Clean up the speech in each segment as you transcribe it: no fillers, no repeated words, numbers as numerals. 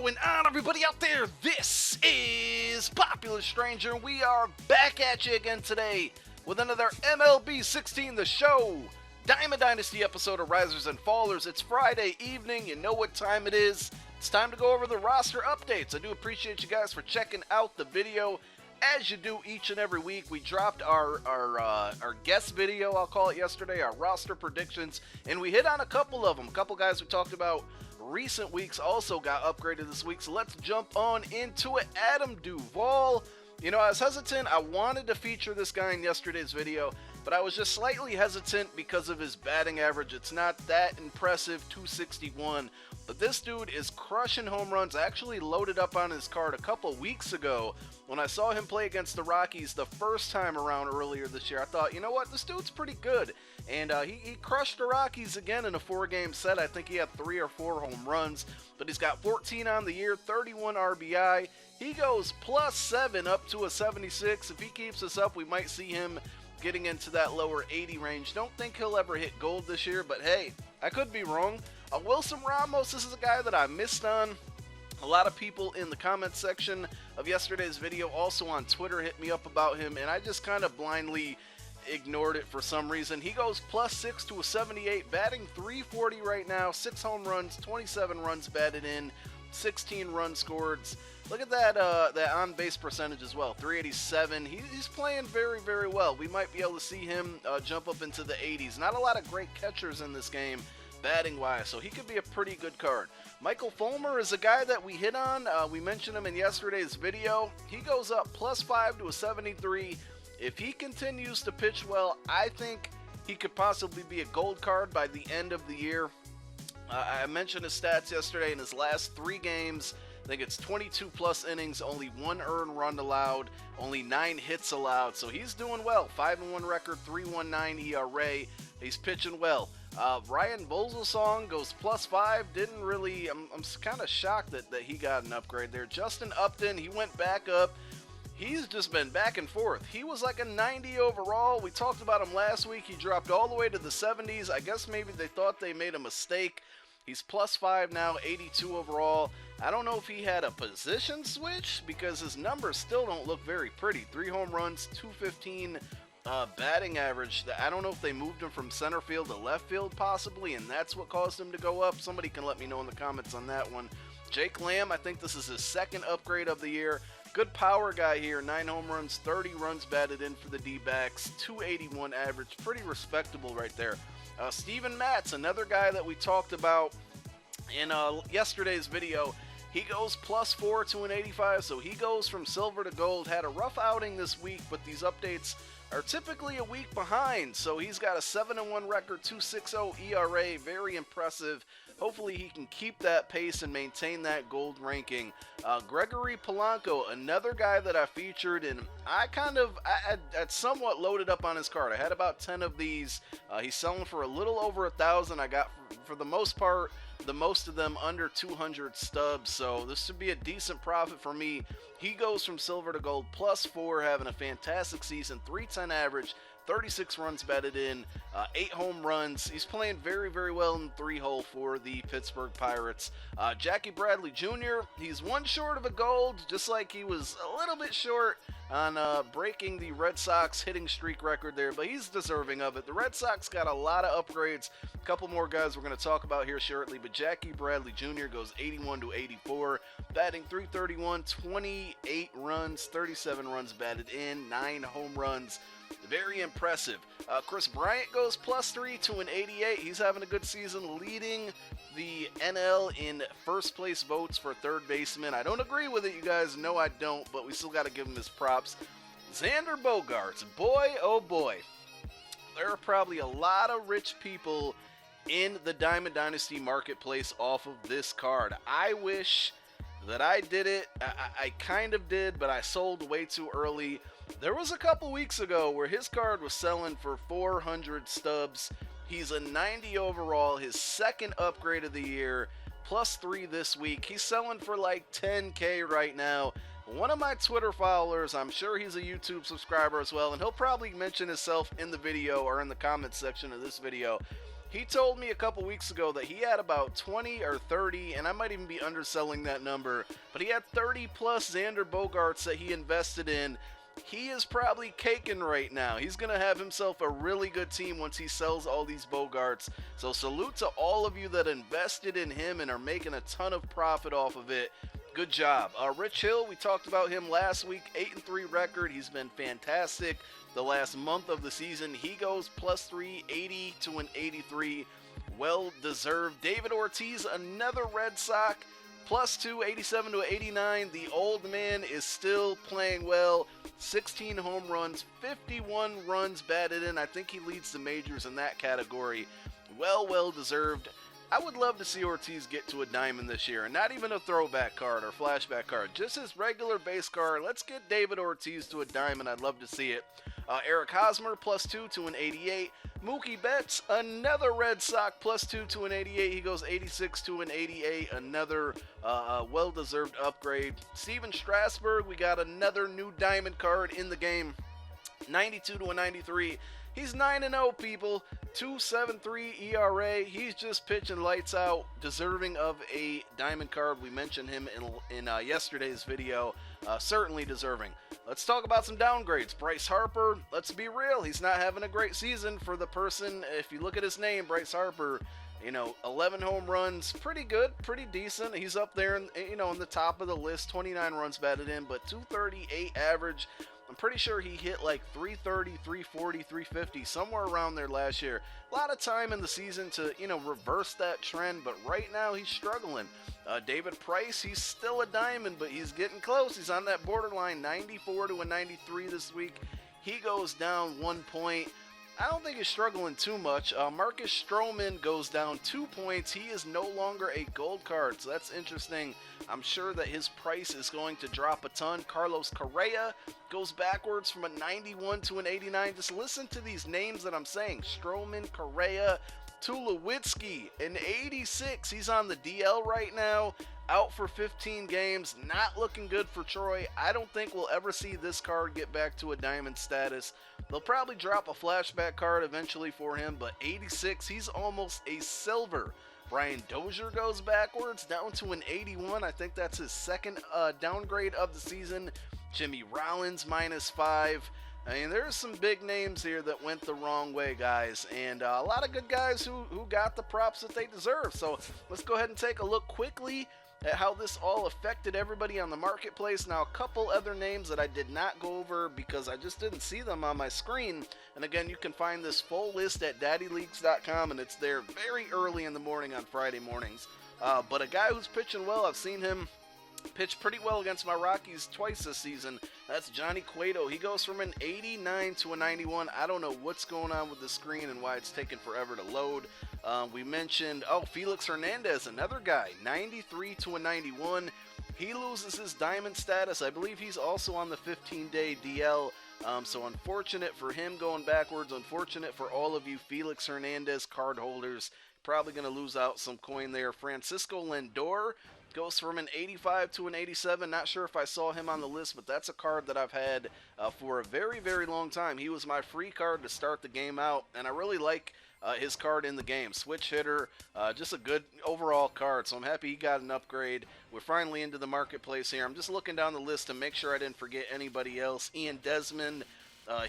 going on, everybody out there? This is Popular Stranger, and we are back at you again today with another MLB 16 The Show Diamond Dynasty episode of Risers and Fallers. It's Friday evening, you know what time it is. It's time to go over the roster updates. I do appreciate you guys for checking out the video. As you do each and every week, we dropped our guest video, I'll call it yesterday, our roster predictions, and we hit on a couple of them. A couple guys we talked about recent weeks also got upgraded this week, so let's jump on into it. Adam Duvall. You know, I was hesitant. I wanted to feature this guy in yesterday's video, but I was just slightly hesitant because of his batting average. It's not that impressive, 261. But this dude is crushing home runs. I actually loaded up on his card a couple weeks ago when I saw him play against the Rockies the first time around earlier this year. I thought, you know what, this dude's pretty good. And he crushed the Rockies again in a 4-game set. I think he had 3 or 4 home runs, but he's got 14 on the year, 31 RBI. He goes +7 up to a 76. If he keeps this up, we might see him getting into that lower 80 range. Don't think he'll ever hit gold this year, but hey, I could be wrong. Wilson Ramos, this is a guy that I missed on. A lot of people in the comments section of yesterday's video, also on Twitter, hit me up about him, and I just kind of blindly ignored it for some reason. He goes +6 to a 78, batting .340 right now, 6 home runs, 27 runs batted in, 16 runs scored. Look at that on-base percentage as well, 387. He's playing very, very well. We might be able to see him jump up into the 80s. Not a lot of great catchers in this game, batting-wise, so he could be a pretty good card. Michael Fulmer is a guy that we hit on. We mentioned him in yesterday's video. He goes up +5 to a 73. If he continues to pitch well, I think he could possibly be a gold card by the end of the year. I mentioned his stats yesterday. In his last 3 games, I think it's 22+ innings, only 1 earned run allowed, only 9 hits allowed. So he's doing well. 5-1 record, 3.19 ERA. He's pitching well. Ryan Vogelsong goes +5. Didn't really. I'm kind of shocked that he got an upgrade there. Justin Upton, he went back up. He's just been back and forth. He was like a 90 overall. We talked about him last week. He dropped all the way to the 70s. I guess maybe they thought they made a mistake. He's +5 now, 82 overall. I don't know if he had a position switch because his numbers still don't look very pretty. 3 home runs, 215 batting average. I don't know if they moved him from center field to left field possibly, and that's what caused him to go up. Somebody can let me know in the comments on that one. Jake Lamb, I think this is his 2nd upgrade of the year. Good power guy here, 9 home runs, 30 runs batted in for the D-backs, 281 average, pretty respectable right there. Steven Matz, another guy that we talked about in yesterday's video. He goes +4 to an 85, so he goes from silver to gold. Had a rough outing this week, but these updates are typically a week behind. So he's got a 7-1 record, 2.60 ERA, very impressive. Hopefully he can keep that pace and maintain that gold ranking. Gregory Polanco, another guy that I featured, and I somewhat loaded up on his card. I had about 10 of these. He's selling for a little over 1,000. I got, for the most part, the most of them under 200 stubs, so this should be a decent profit for me. He goes from silver to gold, +4, having a fantastic season, 310 average, 36 runs batted in, 8 home runs. He's playing very, very well in the 3-hole for the Pittsburgh Pirates. Jackie Bradley Jr., he's 1 short of a gold, just like he was a little bit short on breaking the Red Sox hitting streak record there, but he's deserving of it. The Red Sox got a lot of upgrades. A couple more guys we're going to talk about here shortly, but Jackie Bradley Jr. goes 81 to 84, batting .331, 28 runs, 37 runs batted in, 9 home runs. Very impressive. Chris Bryant goes +3 to an 88. He's having a good season, leading the NL in first place votes for 3rd baseman. I don't agree with it, you guys. No, I don't, but we still got to give him his props. Xander Bogaerts, boy, oh boy. There are probably a lot of rich people in the Diamond Dynasty marketplace off of this card. I wish that I did it. I kind of did, but I sold way too early. There was a couple weeks ago where his card was selling for 400 stubs. He's a 90 overall, his 2nd upgrade of the year, +3 this week. He's selling for like 10K right now. One of my Twitter followers, I'm sure he's a YouTube subscriber as well, and he'll probably mention himself in the video or in the comments section of this video. He told me a couple weeks ago that he had about 20 or 30, and I might even be underselling that number, but he had 30 plus Xander Bogaerts that he invested in. He is probably caking right now. He's going to have himself a really good team once he sells all these Bogaerts. So salute to all of you that invested in him and are making a ton of profit off of it. Good job. Rich Hill, we talked about him last week, 8-3 record. He's been fantastic the last month of the season. He goes plus 380 to an 83. Well deserved. David Ortiz, another Red Sox, plus 287 to 89. The old man is still playing well. 16 home runs, 51 runs batted in. I think he leads the majors in that category. Well deserved. I would love to see Ortiz get to a diamond this year, and not even a throwback card or flashback card, just his regular base card. Let's get David Ortiz to a diamond. I'd love to see it. Eric Hosmer, plus 2 to an 88. Mookie Betts, another Red Sox, plus 2 to an 88. He goes 86 to an 88, another well-deserved upgrade. Steven Strasburg, we got another new diamond card in the game, 92 to a 93. He's 9-0, people. 2.73 ERA. He's just pitching lights out, deserving of a diamond card. We mentioned him in yesterday's video. Certainly deserving. Let's talk about some downgrades. Bryce Harper, let's be real. He's not having a great season for the person. If you look at his name, Bryce Harper, 11 home runs, pretty good, pretty decent. He's up there, in the top of the list. 29 runs batted in, but 238 average. I'm pretty sure he hit like 330, 340, 350, somewhere around there last year. A lot of time in the season to, reverse that trend, but right now he's struggling. David Price, he's still a diamond, but he's getting close. He's on that borderline, 94 to a 93 this week. He goes down 1 point. I don't think he's struggling too much. Marcus Stroman goes down 2 points. He is no longer a gold card, so that's interesting. I'm sure that his price is going to drop a ton. Carlos Correa goes backwards from a 91 to an 89. Just listen to these names that I'm saying. Stroman, Correa, Tulowitzki, an 86. He's on the DL right now. Out for 15 games. Not looking good for Troy. I don't think we'll ever see this card get back to a diamond status. They'll probably drop a flashback card eventually for him, but 86, he's almost a silver. Brian Dozier goes backwards down to an 81. I think that's his second downgrade of the season. Jimmy Rollins, -5. I mean, there's some big names here that went the wrong way, guys, and a lot of good guys who got the props that they deserve. So let's go ahead and take a look quickly at how this all affected everybody on the marketplace. Now, a couple other names that I did not go over because I just didn't see them on my screen. And again, you can find this full list at daddyleagues.com, and it's there very early in the morning on Friday mornings. But a guy who's pitching well, I've seen him pitch pretty well against my Rockies twice this season. That's Johnny Cueto. He goes from an 89 to a 91. I don't know what's going on with the screen and why it's taking forever to load. We mentioned, Felix Hernandez, another guy, 93 to a 91. He loses his diamond status. I believe he's also on the 15-day DL. So unfortunate for him going backwards. Unfortunate for all of you Felix Hernandez card holders. Probably going to lose out some coin there. Francisco Lindor goes from an 85 to an 87. Not sure if I saw him on the list, but that's a card that I've had for a very, very long time. He was my free card to start the game out, and I really like his card in the game. Switch hitter, just a good overall card, so I'm happy he got an upgrade. We're finally into the marketplace here. I'm just looking down the list to make sure I didn't forget anybody else. Ian Desmond,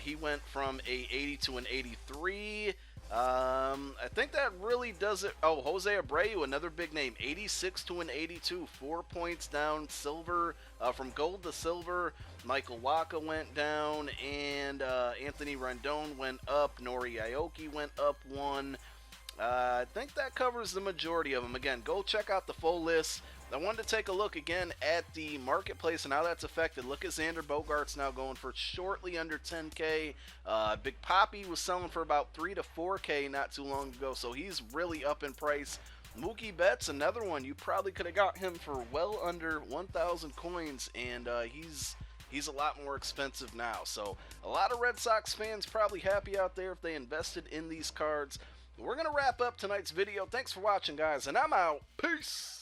he went from a 80 to an 83. I think that really does it. Oh, Jose Abreu, another big name, 86 to an 82, 4 points down. Silver, from gold to silver. Michael Wacha went down, and Anthony Rendon went up. Nori Aoki went up 1. I think that covers the majority of them. Again, go check out the full list. I wanted to take a look again at the marketplace and how that's affected. Look at Xander Bogaerts now going for shortly under 10K. Big Papi was selling for about 3 to 4K not too long ago, so he's really up in price. Mookie Betts, another one. You probably could have got him for well under 1,000 coins, and he's a lot more expensive now. So a lot of Red Sox fans probably happy out there if they invested in these cards. We're going to wrap up tonight's video. Thanks for watching, guys, and I'm out. Peace!